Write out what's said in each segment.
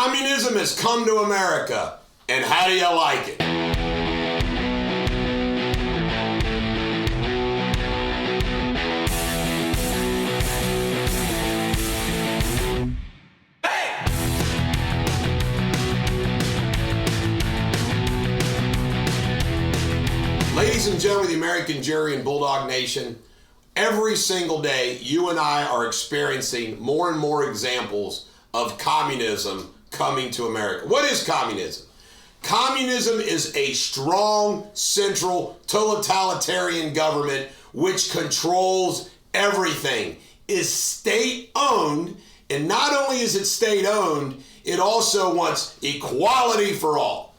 Communism has come to America, and how do you like it? Ladies and gentlemen of the American Jury and Bulldog Nation, every single day you and I are experiencing more and more examples of communism coming to America. What is communism? Communism is a strong, central, totalitarian government which controls everything, is state-owned, and not only is it state-owned, it also wants equality for all.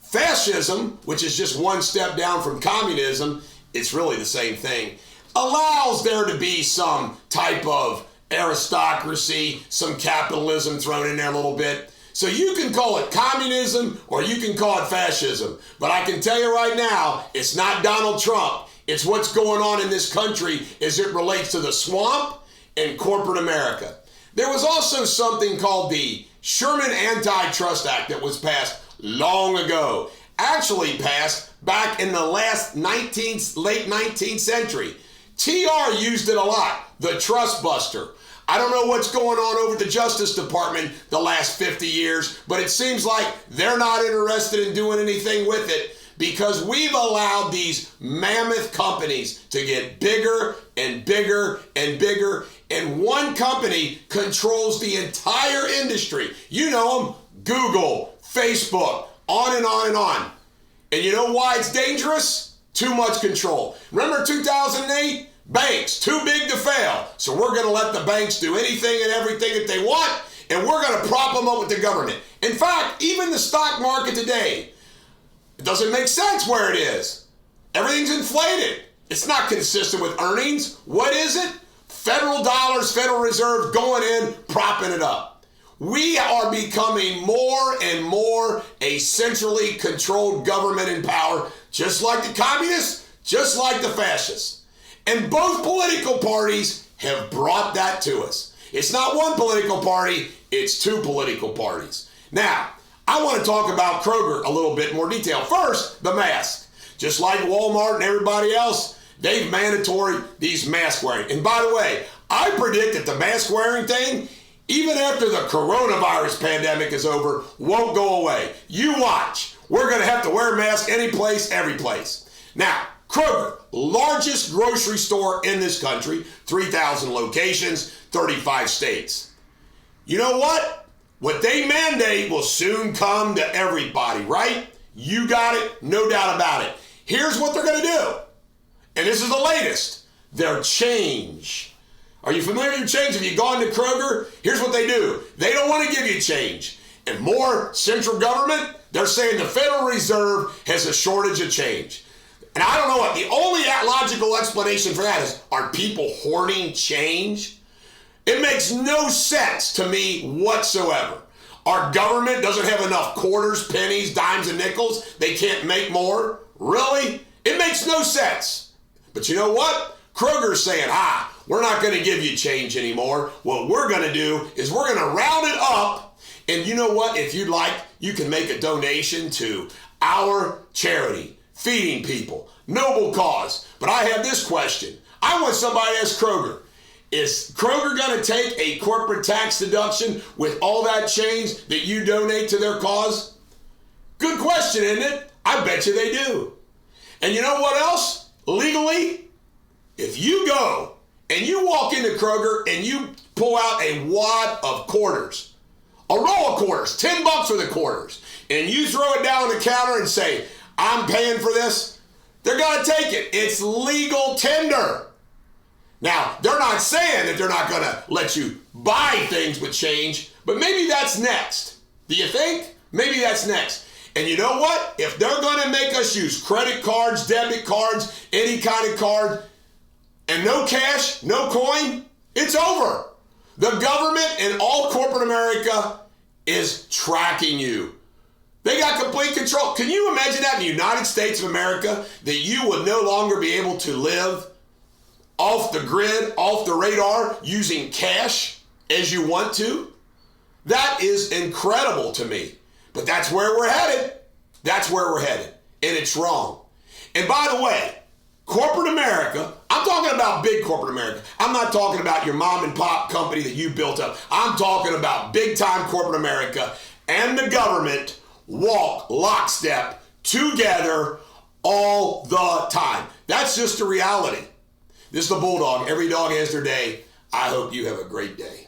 Fascism, which is just one step down from communism, it's really the same thing, allows there to be some type of aristocracy, some capitalism thrown in there a little bit. So you can call it communism or you can call it fascism. But I can tell you right now, it's not Donald Trump. It's what's going on in this country as it relates to the swamp and corporate America. There was also something called the Sherman Antitrust Act that was passed long ago, actually passed back in the late 19th century. TR used it a lot, the trust buster. I don't know what's going on over at the Justice Department the last 50 years, but it seems like they're not interested in doing anything with it because we've allowed these mammoth companies to get bigger and bigger and bigger, and one company controls the entire industry. You know them, Google, Facebook, on and on and on. And you know why it's dangerous? Too much control. Remember 2008? Banks, too big to fail. So we're going to let the banks do anything and everything that they want, and we're going to prop them up with the government. In fact, even the stock market today, it doesn't make sense where it is. Everything's inflated. It's not consistent with earnings. What is it? Federal dollars, Federal Reserve going in, propping it up. We are becoming more and more a centrally controlled government in power, just like the communists, just like the fascists. And both political parties have brought that to us. It's not one political party, it's two political parties. Now, I want to talk about Kroger a little bit more detail. First, the mask. Just like Walmart and everybody else, they've mandatory these mask wearing. And by the way, I predict that the mask wearing thing, even after the coronavirus pandemic is over, won't go away. You watch. We're going to have to wear a mask any place, every place. Now, Kroger, largest grocery store in this country, 3,000 locations, 35 states. You know what? What they mandate will soon come to everybody, right? You got it, no doubt about it. Here's what they're going to do. And this is the latest. Their change. Are you familiar with change? Have you gone to Kroger? Here's what they do. They don't want to give you change. And more central government, they're saying the Federal Reserve has a shortage of change. And I don't know what, the only logical explanation for that is, are people hoarding change? It makes no sense to me whatsoever. Our government doesn't have enough quarters, pennies, dimes, and nickels. They can't make more. Really? It makes no sense. But you know what? Kroger's saying, we're not going to give you change anymore. What we're going to do is we're going to round it up. And you know what? If you'd like, you can make a donation to our charity, feeding people, noble cause. But I have this question. I want somebody to ask Kroger, is Kroger going to take a corporate tax deduction with all that change that you donate to their cause? Good question, isn't it? I bet you they do. And you know what else? Legally, if you go and you walk into Kroger and you pull out a wad of quarters, a roll of quarters, $10 for the quarters, and you throw it down on the counter and say, I'm paying for this, they're going to take it. It's legal tender. Now, they're not saying that they're not going to let you buy things with change, but maybe that's next. Do you think? Maybe that's next. And you know what? If they're going to make us use credit cards, debit cards, any kind of card, and no cash, no coin, it's over. The government and all corporate America is tracking you. They got complete control. Can you imagine that in the United States of America, that you would no longer be able to live off the grid, off the radar, using cash as you want to? That is incredible to me. But that's where we're headed. That's where we're headed. And it's wrong. And by the way, corporate America, I'm talking about big corporate America. I'm not talking about your mom and pop company that you built up. I'm talking about big time corporate America and the government walk lockstep together all the time. That's just the reality. This is the Bulldog. Every dog has their day. I hope you have a great day.